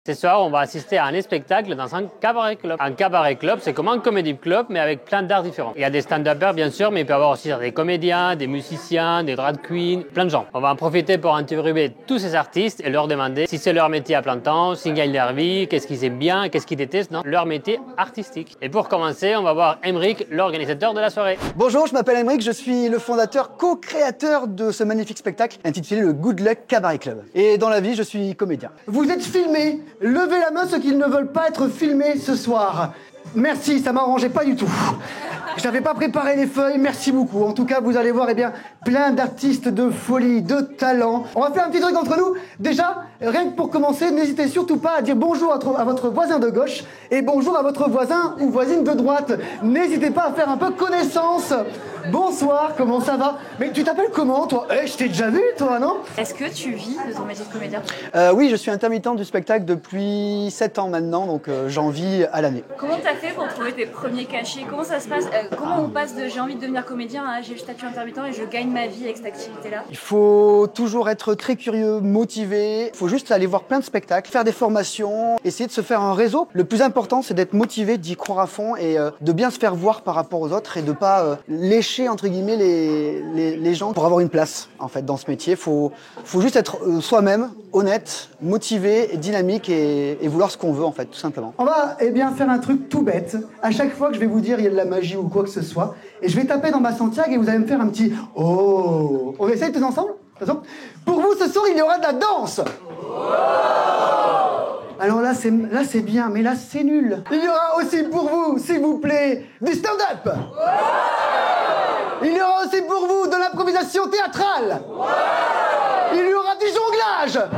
Ce soir, on va assister à un spectacle dans un cabaret club. Un cabaret club, c'est comme un comedy club, mais avec plein d'arts différents. Il y a des stand-uppers, bien sûr, mais il peut y avoir aussi des comédiens, des musiciens, des drag queens, plein de gens. On va en profiter pour interviewer tous ces artistes et leur demander si c'est leur métier à plein temps, s'ils gagnent leur vie, qu'est-ce qu'ils aiment bien, qu'est-ce qu'ils détestent dans leur métier artistique. Et pour commencer, on va voir Aymeric, l'organisateur de la soirée. Bonjour, je m'appelle Aymeric, je suis le fondateur, co-créateur de ce magnifique spectacle intitulé le Good Luck Cabaret Club. Et dans la vie, je suis comédien. Vous êtes filmés. Levez la main ceux qui ne veulent pas être filmés ce soir. Merci, ça m'arrangeait pas du tout. J'avais pas préparé les feuilles, merci beaucoup. En tout cas, vous allez voir, plein d'artistes de folie, de talent. On va faire un petit truc entre nous. Déjà, rien que pour commencer, n'hésitez surtout pas à dire bonjour à votre voisin de gauche et bonjour à votre voisin ou voisine de droite. N'hésitez pas à faire un peu connaissance. Bonsoir, comment ça va? Mais tu t'appelles comment, toi? Je t'ai déjà vu, toi, non? Est-ce que tu vis de ton métier de comédien? Oui, je suis intermittent du spectacle depuis 7 ans maintenant, donc j'en vis à l'année. Comment t'as fait pour trouver tes premiers cachets? Comment ça se passe? Comment on passe de j'ai envie de devenir comédien à j'ai le statut intermittent et je gagne ma vie avec cette activité-là? Il faut toujours être très curieux, motivé. Il faut juste aller voir plein de spectacles, faire des formations, essayer de se faire un réseau. Le plus important, c'est d'être motivé, d'y croire à fond et de bien se faire voir par rapport aux autres et de pas lécher entre guillemets les gens pour avoir une place en fait dans ce métier. Faut juste être soi-même, honnête, motivé, dynamique et vouloir ce qu'on veut en fait, tout simplement. On va faire un truc tout bête. À chaque fois que je vais vous dire il y a de la magie ou quoi que ce soit, et je vais taper dans ma Santiago et vous allez me faire un petit oh. On essaye tous ensemble? Pour vous ce soir il y aura de la danse. Alors là c'est bien, mais là c'est nul. Il y aura aussi pour vous, s'il vous plaît, du stand-up. Il y aura aussi pour vous de l'improvisation théâtrale. Il y aura du jonglage.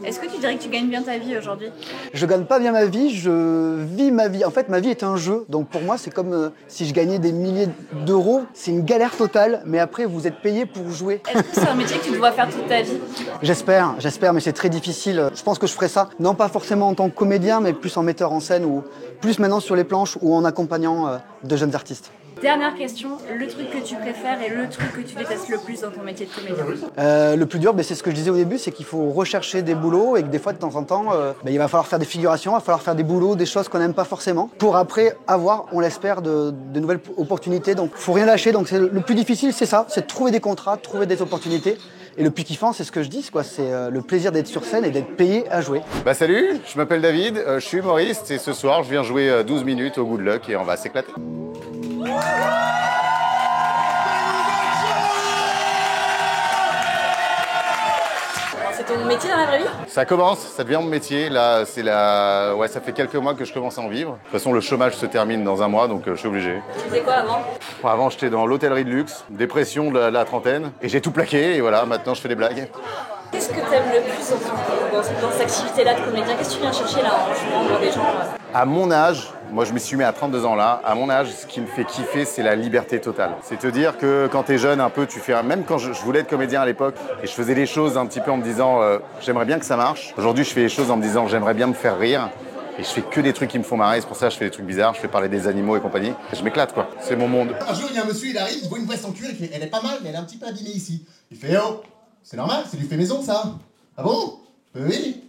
Est-ce que tu dirais que tu gagnes bien ta vie aujourd'hui? Je gagne pas bien ma vie, je vis ma vie. En fait, ma vie est un jeu, donc pour moi, c'est comme si je gagnais des milliers d'euros. C'est une galère totale, mais après, vous êtes payé pour jouer. Est-ce que c'est un métier que tu dois faire toute ta vie? J'espère, mais c'est très difficile. Je pense que je ferai ça, non pas forcément en tant que comédien, mais plus en metteur en scène ou plus maintenant sur les planches ou en accompagnant de jeunes artistes. Dernière question, le truc que tu préfères et le truc que tu détestes le plus dans ton métier de comédien? Le plus dur, c'est ce que je disais au début, c'est qu'il faut rechercher des boulots et que des fois, de temps en temps, il va falloir faire des figurations, il va falloir faire des boulots, des choses qu'on n'aime pas forcément, pour après avoir, on l'espère, de nouvelles opportunités. Donc, faut rien lâcher. Donc, le plus difficile, c'est ça, c'est de trouver des contrats, de trouver des opportunités. Et le plus kiffant, c'est ce que je dis, c'est le plaisir d'être sur scène et d'être payé à jouer. Salut, je m'appelle David, je suis humoriste et ce soir, je viens jouer 12 minutes au Good Luck et on va s'éclater. C'est ton métier dans la vraie vie? Ça commence, ça devient mon métier. Là, ça fait quelques mois que je commence à en vivre. De toute façon, le chômage se termine dans un mois, donc je suis obligé. Tu faisais quoi avant? Avant, j'étais dans l'hôtellerie de luxe, dépression de la trentaine, et j'ai tout plaqué, et voilà, maintenant je fais des blagues. Qu'est-ce que t'aimes le plus dans cette activité-là de comédien? Qu'est-ce que tu viens chercher là en jouant devant des gens? À mon âge, moi je me suis mis à 32 ans là, à mon âge, ce qui me fait kiffer, c'est la liberté totale. C'est te dire que quand t'es jeune un peu, tu fais, même quand je voulais être comédien à l'époque, et je faisais les choses un petit peu en me disant, j'aimerais bien que ça marche. Aujourd'hui, je fais les choses en me disant, j'aimerais bien me faire rire. Et je fais que des trucs qui me font marrer, c'est pour ça que je fais des trucs bizarres, je fais parler des animaux et compagnie. Et je m'éclate quoi, c'est mon monde. Un jour, il y a un monsieur, il arrive, il voit une veste en cuir, il fait, elle est pas mal, mais elle est un petit peu abîmée ici. Il fait, oh, c'est normal, c'est du fait maison ça. Ah bon? Oui.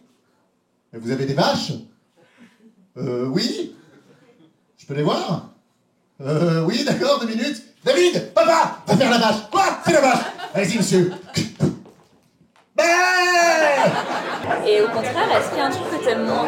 Et vous avez des vaches? Oui. Je peux les voir? Oui, d'accord, 2 minutes. David, papa, va faire la vache. Quoi? Fais la vache. Allez-y, monsieur. Et au contraire, est-ce qu'il y a un truc que t'aimes moins?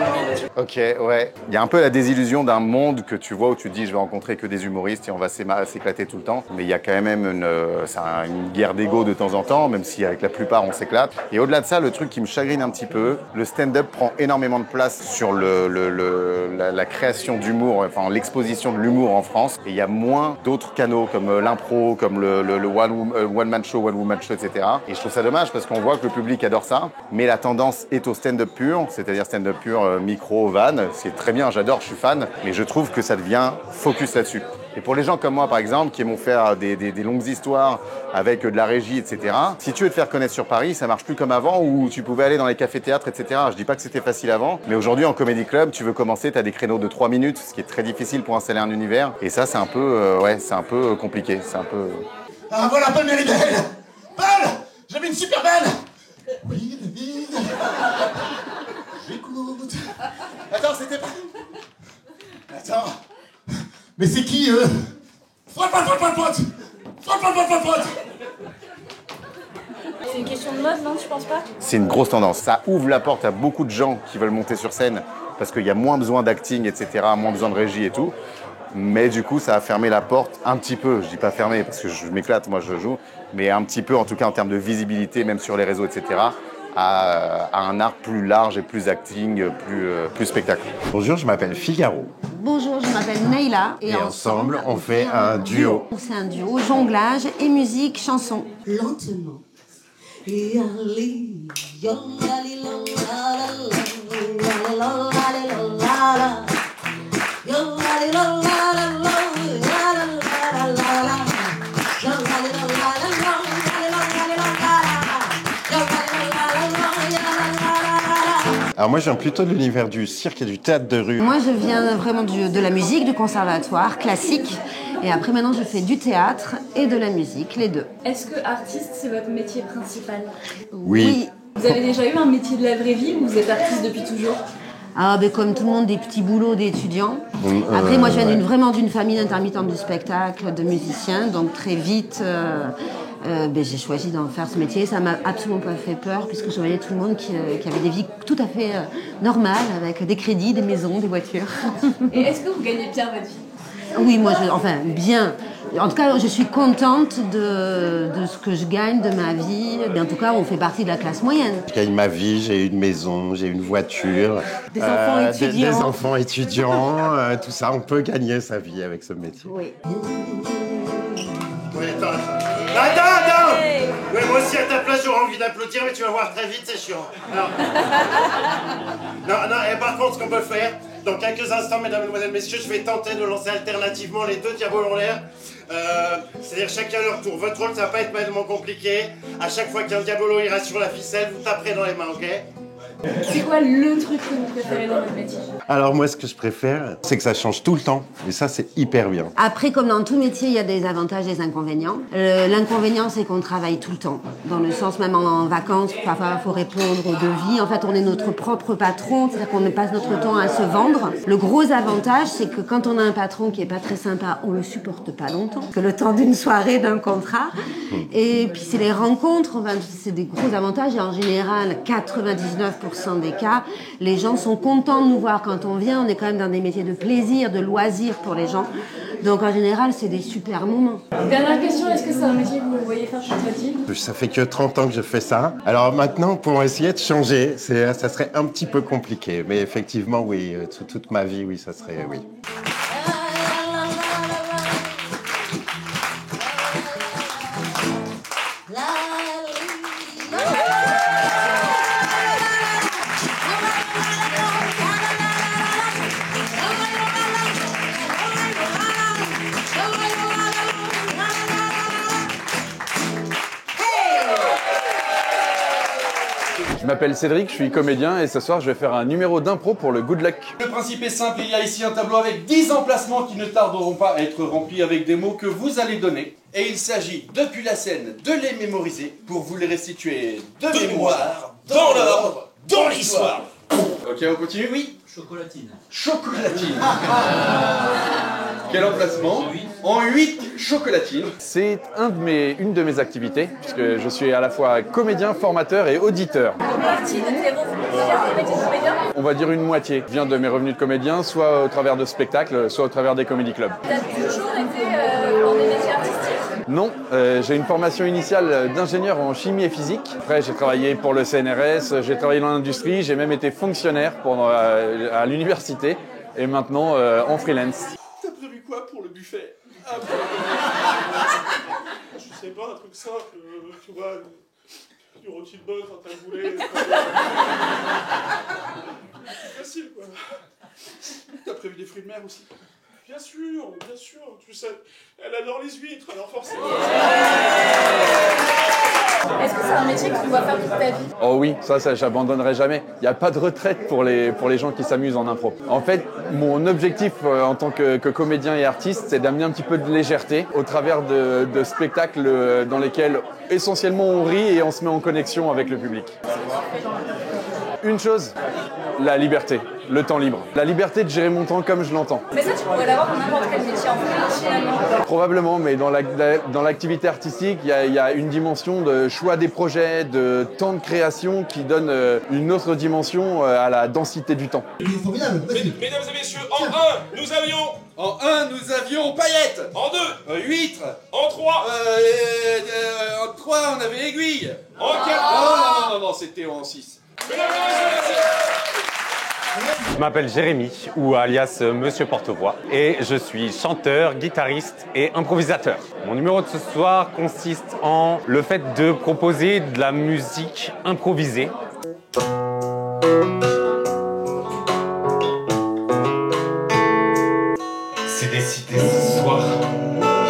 Ok, ouais. Il y a un peu la désillusion d'un monde que tu vois où tu te dis je vais rencontrer que des humoristes et on va s'éclater tout le temps. Mais il y a quand même une guerre d'ego de temps en temps, même si avec la plupart on s'éclate. Et au-delà de ça, le truc qui me chagrine un petit peu, le stand-up prend énormément de place sur la création d'humour, enfin l'exposition de l'humour en France. Et il y a moins d'autres canaux comme l'impro, comme le one-man show, one-woman show, etc. Et je trouve ça dommage parce qu'on voit que le public adore ça, mais la tendance est au stand-up pur, c'est-à-dire stand-up pur, micro, van. C'est très bien, j'adore, je suis fan, mais je trouve que ça devient focus là-dessus. Et pour les gens comme moi, par exemple, qui aiment faire des longues histoires avec de la régie, etc., si tu veux te faire connaître sur Paris, ça marche plus comme avant où tu pouvais aller dans les cafés-théâtres, etc. Je dis pas que c'était facile avant, mais aujourd'hui, en comédie club, tu veux commencer, tu as des créneaux de 3 minutes, ce qui est très difficile pour installer un univers. Et ça, c'est un peu compliqué. C'est un peu... Ah, voilà Paul Méridel. Paul, j'avais une super vanne. Oui, David. J'écoute. écoute. Attends, c'était pas... Attends. Mais c'est qui, eux? Frotte. C'est une question de mode, non, tu penses pas? C'est une grosse tendance. Ça ouvre la porte à beaucoup de gens qui veulent monter sur scène parce qu'il y a moins besoin d'acting, etc., moins besoin de régie et tout. Mais du coup, ça a fermé la porte un petit peu. Je dis pas fermé parce que je m'éclate, moi je joue, mais un petit peu, en tout cas en termes de visibilité, même sur les réseaux, etc., à un art plus large et plus acting, plus spectacle. Bonjour, je m'appelle Figaro. Bonjour, je m'appelle Neila. Et ensemble, on fait un duo. C'est un duo, jonglage et musique, chanson. Lentement. Alors moi, je viens plutôt de l'univers du cirque et du théâtre de rue. Moi, je viens vraiment de la musique, du conservatoire, classique. Et après, maintenant, je fais du théâtre et de la musique, les deux. Est-ce que artiste, c'est votre métier principal? Oui. Vous avez déjà eu un métier de la vraie vie ou vous êtes artiste depuis toujours? Ah, ben, comme tout le monde, des petits boulots d'étudiants. Après, moi, je viens vraiment d'une famille d'intermittents du spectacle, de musiciens. Donc, très vite, j'ai choisi d'en faire ce métier. Ça m'a absolument pas fait peur, puisque je voyais tout le monde qui avait des vies tout à fait normales, avec des crédits, des maisons, des voitures. Et est-ce que vous gagnez bien votre vie? Oui, moi, bien. En tout cas, je suis contente de ce que je gagne, de ma vie. Mais en tout cas, on fait partie de la classe moyenne. Je gagne ma vie, j'ai une maison, j'ai une voiture. Des enfants étudiants. Des enfants étudiants, tout ça. On peut gagner sa vie avec ce métier. Oui. Ouais, attends. Ouais, moi aussi, à ta place, j'aurais envie d'applaudir, mais tu vas voir très vite, c'est chiant. Alors... non, et par contre, ce qu'on peut faire, dans quelques instants, mesdames, mesdemoiselles, messieurs, je vais tenter de lancer alternativement les deux diabolos en l'air. C'est-à-dire chacun leur tour. Votre rôle, ça va pas être tellement compliqué. À chaque fois qu'un diabolo ira sur la ficelle, vous taperez dans les mains, ok? C'est quoi le truc que vous préférez dans votre métier? Alors moi, ce que je préfère, c'est que ça change tout le temps. Et ça, c'est hyper bien. Après, comme dans tout métier, il y a des avantages et des inconvénients. L'inconvénient, c'est qu'on travaille tout le temps. Dans le sens, même en vacances, parfois, il faut répondre aux devis. En fait, on est notre propre patron, c'est-à-dire qu'on passe notre temps à se vendre. Le gros avantage, c'est que quand on a un patron qui est pas très sympa, on le supporte pas longtemps. Que le temps d'une soirée, d'un contrat. Et puis, c'est les rencontres, enfin, c'est des gros avantages. Et en général, 99% des cas, les gens sont contents de nous voir quand on vient. On est quand même dans des métiers de plaisir, de loisir pour les gens. Donc en général, c'est des super moments. Dernière question, est-ce que c'est un métier que vous voyez faire toute votre vie? Ça fait que 30 ans que je fais ça. Alors maintenant, pour essayer de changer, ça serait un petit peu compliqué. Mais effectivement, oui, toute ma vie, oui, ça serait, oui. Je m'appelle Cédric, je suis comédien et ce soir je vais faire un numéro d'impro pour le Good Luck. Le principe est simple, il y a ici un tableau avec 10 emplacements qui ne tarderont pas à être remplis avec des mots que vous allez donner. Et il s'agit, depuis la scène, de les mémoriser pour vous les restituer de mémoire, dans l'ordre, dans l'histoire. Ok, on continue, oui? Chocolatine. Chocolatine. Quel emplacement? En 8 chocolatines. C'est une de mes activités, puisque je suis à la fois comédien, formateur et auditeur. Une partie de tes revenus de comédien? On va dire une moitié vient de mes revenus de comédien, soit au travers de spectacles, soit au travers des comedy clubs. T'as toujours été dans des métiers artistiques? Non, j'ai une formation initiale d'ingénieur en chimie et physique. Après, j'ai travaillé pour le CNRS, j'ai travaillé dans l'industrie, j'ai même été fonctionnaire à l'université et maintenant en freelance. T'as prévu quoi pour le buffet? Je sais pas, un truc simple, tu vois, du rôti de bœuf, un taboulé. C'est facile, quoi. T'as prévu des fruits de mer aussi? Bien sûr, tu sais, elle adore les huîtres, alors forcément. Est-ce que c'est un métier que tu dois faire toute ta vie? Oh oui, ça j'abandonnerai jamais. Il n'y a pas de retraite pour les gens qui s'amusent en impro. En fait, mon objectif en tant que comédien et artiste, c'est d'amener un petit peu de légèreté au travers de spectacles dans lesquels essentiellement on rit et on se met en connexion avec le public. Une chose, La liberté, le temps libre. La liberté de gérer mon temps comme je l'entends. Mais ça, tu pourrais l'avoir dans n'importe quel métier en fait, finalement. Probablement, mais dans l'activité artistique, il y a une dimension de choix des projets, de temps de création qui donne une autre dimension à la densité du temps. Formidable. Mesdames et messieurs, en 1, nous avions paillettes. En 2, huîtres. En 3, on avait aiguille. En 4, non, c'était en 6. Mesdames et messieurs, merci. Je m'appelle Jérémy, ou alias Monsieur Porte-Voix, et je suis chanteur, guitariste et improvisateur. Mon numéro de ce soir consiste en le fait de proposer de la musique improvisée. C'est décidé ce soir,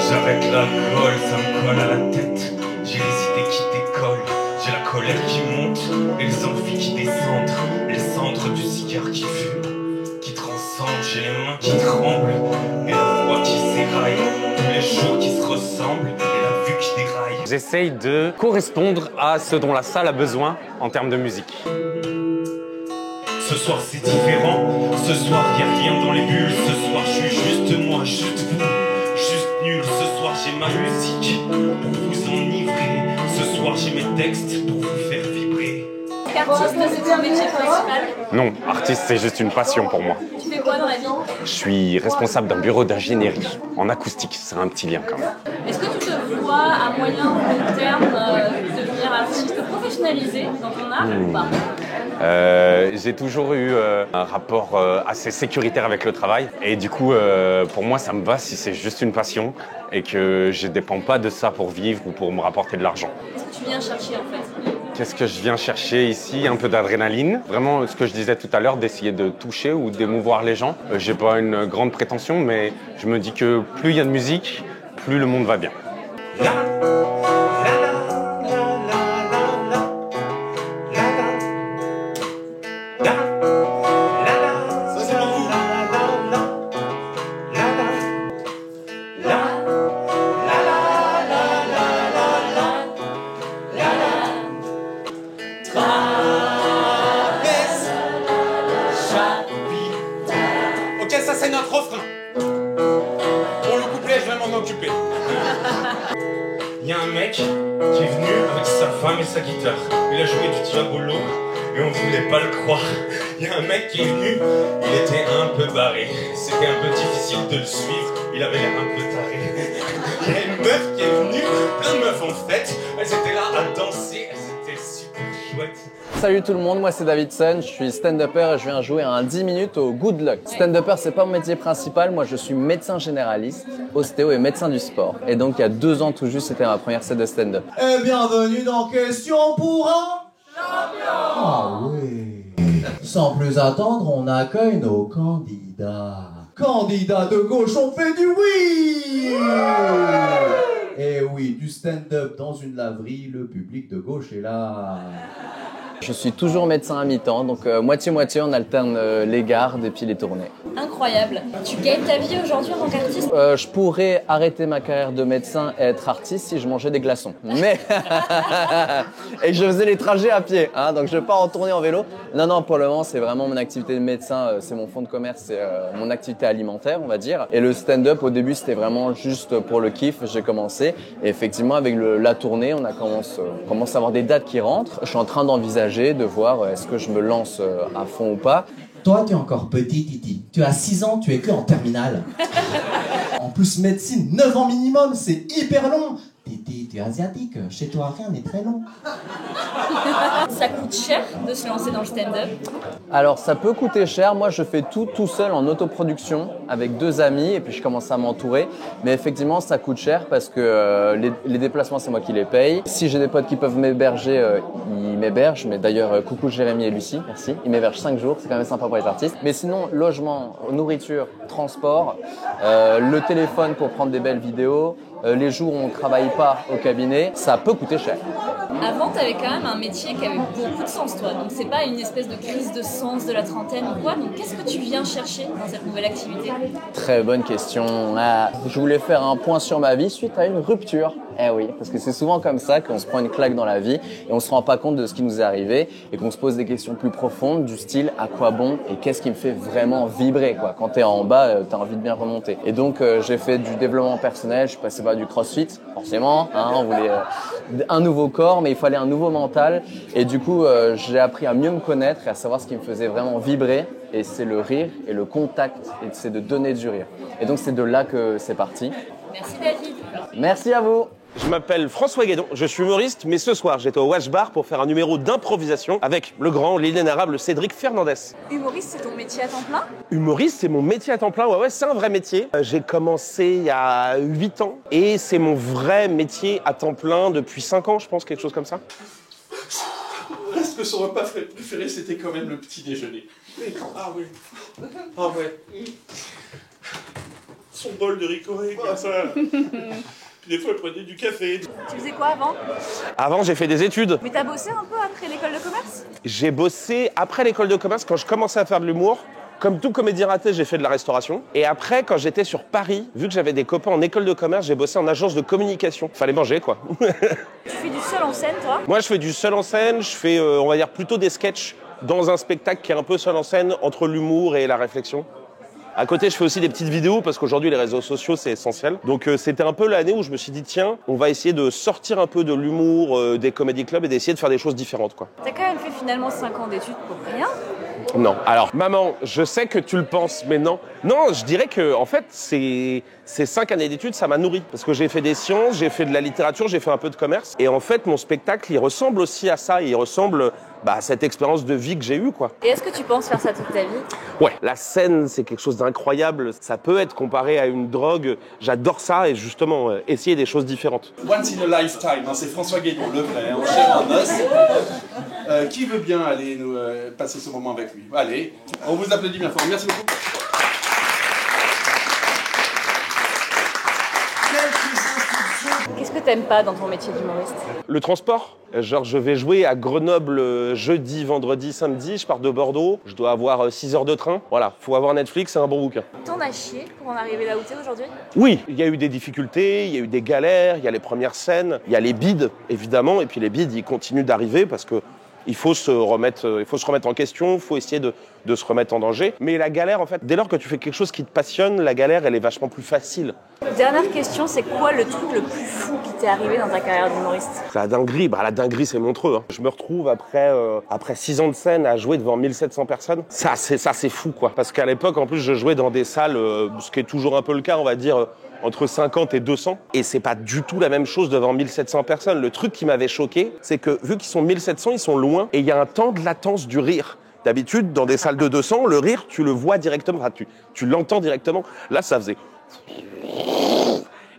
j'arrête l'alcool, ça me colle à la tête. J'ai les idées qui décollent, j'ai la colère qui monte et les envies qui descendent. Les cendres du cigare qui fume, qui transcende, j'ai les mains qui tremblent et la voix qui s'éraille. Tous les jours qui se ressemblent et la vue qui déraille. J'essaye de correspondre à ce dont la salle a besoin en termes de musique. Ce soir c'est différent, ce soir y'a rien dans les bulles. Ce soir je suis juste moi, juste vous, juste nul. Ce soir j'ai ma musique pour vous enivrer. Ce soir j'ai mes textes pour vous faire vibrer. Artiste, c'est ton métier principal? Non, artiste, c'est juste une passion pour moi. Tu fais quoi dans la vie? Je suis responsable d'un bureau d'ingénierie en acoustique, c'est un petit lien quand même. Est-ce que tu te vois à moyen ou long terme devenir artiste professionnalisé dans ton art ou pas? J'ai toujours eu un rapport assez sécuritaire avec le travail et du coup pour moi ça me va si c'est juste une passion et que je ne dépends pas de ça pour vivre ou pour me rapporter de l'argent. Qu'est-ce que tu viens chercher en fait? Qu'est-ce que je viens chercher ici? Un peu d'adrénaline. Vraiment ce que je disais tout à l'heure, d'essayer de toucher ou d'émouvoir les gens. J'ai pas une grande prétention mais je me dis que plus il y a de musique, plus le monde va bien. Ok, ça c'est notre refrain. Pour le couplet, je vais m'en occuper. Il y a un mec qui est venu avec sa femme et sa guitare. Il a joué du diabolo et on voulait pas le croire. Il y a un mec qui est venu, il était un peu barré. C'était un peu difficile de le suivre, il avait l'air un peu taré. Il y a une meuf qui est venue, plein de meufs en fait. Elles étaient là à danser, elles étaient super chouettes. Salut tout le monde, moi c'est Davidson, je suis stand-upper et je viens jouer un 10 minutes au Good Luck. Stand-upper c'est pas mon métier principal, moi je suis médecin généraliste, ostéo et médecin du sport. Et donc il y a 2 ans tout juste, c'était ma première scène de stand-up. Et bienvenue dans Question pour un champion. Ah oui. Sans plus attendre, on accueille nos candidats. Candidats de gauche, on fait du oui. Et oui, du stand-up dans une laverie, le public de gauche est là. Je suis toujours médecin à mi-temps, donc moitié-moitié, on alterne les gardes et puis les tournées. Incroyable. Tu gagnes ta vie aujourd'hui en tant qu'artiste? Je pourrais arrêter ma carrière de médecin et être artiste si je mangeais des glaçons. Mais et je faisais les trajets à pied, hein, donc je vais pas en tournée en vélo. Non, pour le moment, c'est vraiment mon activité de médecin, c'est mon fonds de commerce, c'est mon activité alimentaire, on va dire. Et le stand-up, au début, c'était vraiment juste pour le kiff, j'ai commencé. Et effectivement, avec la tournée, on commence à avoir des dates qui rentrent. Je suis en train d'envisager de voir est-ce que je me lance à fond ou pas. Toi, tu es encore petit, Titi. Tu as 6 ans, tu es que en terminale. En plus, médecine, 9 ans minimum, c'est hyper long. Titi, tu es asiatique, chez toi rien n'est très long. Ça coûte cher de se lancer dans le stand-up? Alors ça peut coûter cher, moi je fais tout seul en autoproduction avec 2 amis et puis je commence à m'entourer. Mais effectivement ça coûte cher parce que les déplacements c'est moi qui les paye. Si j'ai des potes qui peuvent m'héberger, ils m'hébergent. Mais d'ailleurs coucou Jérémy et Lucie, merci. Ils m'hébergent 5 jours, c'est quand même sympa pour les artistes. Mais sinon logement, nourriture, transport, le téléphone pour prendre des belles vidéos, les jours où on ne travaille pas au cabinet, ça peut coûter cher. Avant, tu avais quand même un métier qui avait beaucoup de sens, toi. Donc, c'est pas une espèce de crise de sens de la trentaine ou quoi. Donc, qu'est-ce que tu viens chercher dans cette nouvelle activité? Très bonne question. Je voulais faire un point sur ma vie suite à une rupture. Eh oui, parce que c'est souvent comme ça qu'on se prend une claque dans la vie et on se rend pas compte de ce qui nous est arrivé et qu'on se pose des questions plus profondes du style à quoi bon et qu'est-ce qui me fait vraiment vibrer quoi. Quand t'es en bas, t'as envie de bien remonter. Et donc j'ai fait du développement personnel, je suis passé par du crossfit, forcément, hein, on voulait un nouveau corps mais il fallait un nouveau mental et du coup j'ai appris à mieux me connaître et à savoir ce qui me faisait vraiment vibrer et c'est le rire et le contact et c'est de donner du rire. Et donc c'est de là que c'est parti. Merci David. Merci à vous. Je m'appelle François Guédon, je suis humoriste, mais ce soir j'étais au Wash Bar pour faire un numéro d'improvisation avec le grand, l'inénarrable Cédric Fernandez. Humoriste, c'est ton métier à temps plein? Humoriste, c'est mon métier à temps plein, ouais, c'est un vrai métier. J'ai commencé il y a 8 ans et c'est mon vrai métier à temps plein depuis 5 ans, je pense, quelque chose comme ça. Reste que son repas préféré, c'était quand même le petit déjeuner. Ah oui. Ah ouais. Son bol de ricoré, comme ça. Puis des fois, elle prenait du café. Tu faisais quoi avant? Avant, j'ai fait des études. Mais t'as bossé un peu après l'école de commerce? J'ai bossé après l'école de commerce quand je commençais à faire de l'humour. Comme tout comédien raté, j'ai fait de la restauration. Et après, quand j'étais sur Paris, vu que j'avais des copains en école de commerce, j'ai bossé en agence de communication. Fallait manger, quoi. Tu fais du seul en scène, toi? Moi, je fais du seul en scène. Je fais, on va dire, plutôt des sketchs dans un spectacle qui est un peu seul en scène, entre l'humour et la réflexion. À côté, je fais aussi des petites vidéos parce qu'aujourd'hui, les réseaux sociaux, c'est essentiel. Donc, c'était un peu l'année où je me suis dit, tiens, on va essayer de sortir un peu de l'humour des comedy clubs et d'essayer de faire des choses différentes, quoi. T'as quand même fait finalement 5 ans d'études pour rien? Non. Alors, maman, je sais que tu le penses, mais non. Non, je dirais que, en fait, ces 5 années d'études, ça m'a nourri. Parce que j'ai fait des sciences, j'ai fait de la littérature, j'ai fait un peu de commerce. Et en fait, mon spectacle, il ressemble aussi à ça. Il ressemble à cette expérience de vie que j'ai eue, quoi. Et est-ce que tu penses faire ça toute ta vie? Ouais, la scène, c'est quelque chose d'incroyable. Ça peut être comparé à une drogue. J'adore ça et justement, essayer des choses différentes. Once in a lifetime, hein, c'est François Guédon, le vrai, en chair en os. Qui veut bien aller nous passer ce moment avec lui? Allez, on vous applaudit bien fort. Merci beaucoup. Qu'est-ce que t'aimes pas dans ton métier d'humoriste? Le transport. Genre, je vais jouer à Grenoble jeudi, vendredi, samedi. Je pars de Bordeaux. Je dois avoir 6 heures de train. Voilà, faut avoir Netflix et un bon bouquin. T'en as chié pour en arriver là où t'es aujourd'hui? Oui, il y a eu des difficultés, il y a eu des galères, il y a les premières scènes, il y a les bides, évidemment. Et puis les bides, ils continuent d'arriver parce que il faut se remettre en question, il faut essayer de se remettre en danger. Mais la galère, en fait, dès lors que tu fais quelque chose qui te passionne, la galère, elle est vachement plus facile. Dernière question, c'est quoi le truc le plus fou qui t'est arrivé dans ta carrière d'humoriste? La dinguerie, la dinguerie, c'est Montreux. Hein. Je me retrouve après 6 ans de scène à jouer devant 1700 personnes. Ça, c'est fou, quoi. Parce qu'à l'époque, en plus, je jouais dans des salles, ce qui est toujours un peu le cas, on va dire, entre 50 et 200. Et c'est pas du tout la même chose devant 1700 personnes. Le truc qui m'avait choqué, c'est que vu qu'ils sont 1700, ils sont loin et il y a un temps de latence du rire. D'habitude, dans des salles de 200, le rire, tu le vois directement, tu l'entends directement. Là, ça faisait...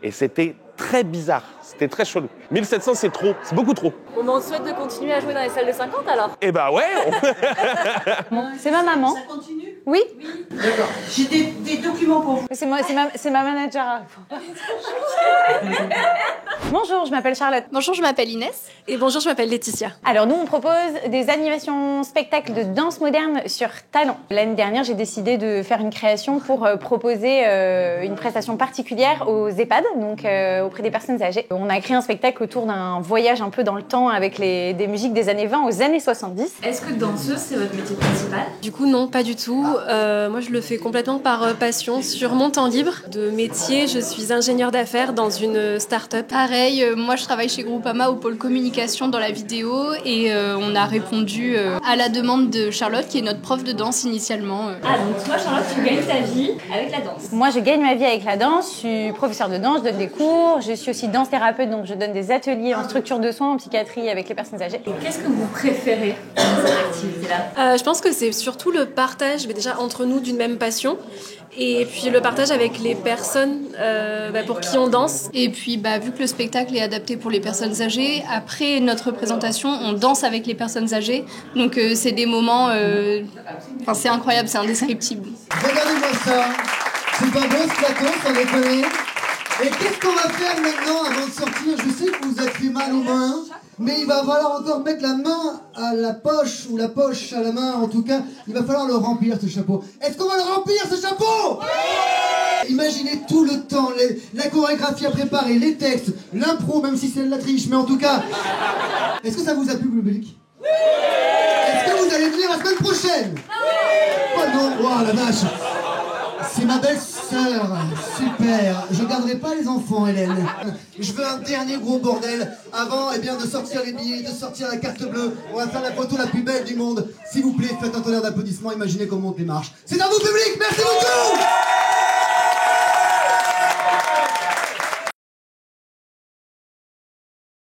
Et c'était très bizarre, c'était très chelou. 1700, c'est trop, c'est beaucoup trop. Bon, on te souhaite de continuer à jouer dans les salles de 50 alors? Eh bah ouais. C'est ma maman. Ça continue? Oui. D'accord. J'ai des documents pour vous. C'est ma manager. Bonjour, je m'appelle Charlotte. Bonjour, je m'appelle Inès. Et bonjour, je m'appelle Laetitia. Alors nous, on propose des animations spectacles de danse moderne sur talent. L'année dernière, j'ai décidé de faire une création pour proposer une prestation particulière aux EHPAD, donc auprès des personnes âgées. On a créé un spectacle autour d'un voyage un peu dans le temps avec des musiques des années 20 aux années 70. Est-ce que danseuse, c'est votre métier principal? Du coup, non, pas du tout. Moi, je le fais complètement par passion, sur mon temps libre. De métier, je suis ingénieure d'affaires dans une start-up. Pareil, moi je travaille chez Groupama au pôle communication dans la vidéo et on a répondu à la demande de Charlotte qui est notre prof de danse initialement. Ah donc toi Charlotte, tu gagnes ta vie avec la danse? Moi je gagne ma vie avec la danse, je suis professeure de danse, je donne des cours, je suis aussi danse thérapeute donc je donne des ateliers en structure de soins en psychiatrie avec les personnes âgées. Et qu'est-ce que vous préférez dans cette activité-là? Je pense que c'est surtout le partage déjà entre nous d'une même passion. Et puis le partage avec les personnes pour qui on danse. Et puis vu que le spectacle est adapté pour les personnes âgées, après notre présentation, on danse avec les personnes âgées. Donc c'est des moments... c'est incroyable, c'est indescriptible. Regardez-moi ça. C'est pas beau ce plateau, ça déconne. Et qu'est-ce qu'on va faire maintenant avant de sortir? Je sais que vous êtes fait mal aux mains, mais il va falloir encore mettre la main à la poche, ou la poche à la main en tout cas. Il va falloir le remplir ce chapeau. Est-ce qu'on va le remplir ce chapeau? Imaginez tout le temps, la chorégraphie à préparer, les textes, l'impro, même si c'est de la triche, mais en tout cas... Est-ce que ça vous a plu, le public? Est-ce que vous allez venir la semaine prochaine? Oh non, oh la vache. C'est ma belle-sœur, super. Je garderai pas les enfants, Hélène. Je veux un dernier gros bordel avant de sortir les billets, de sortir la carte bleue. On va faire la photo la plus belle du monde. S'il vous plaît, faites un tonnerre d'applaudissements, imaginez comment on démarche. C'est à vous, public, merci beaucoup.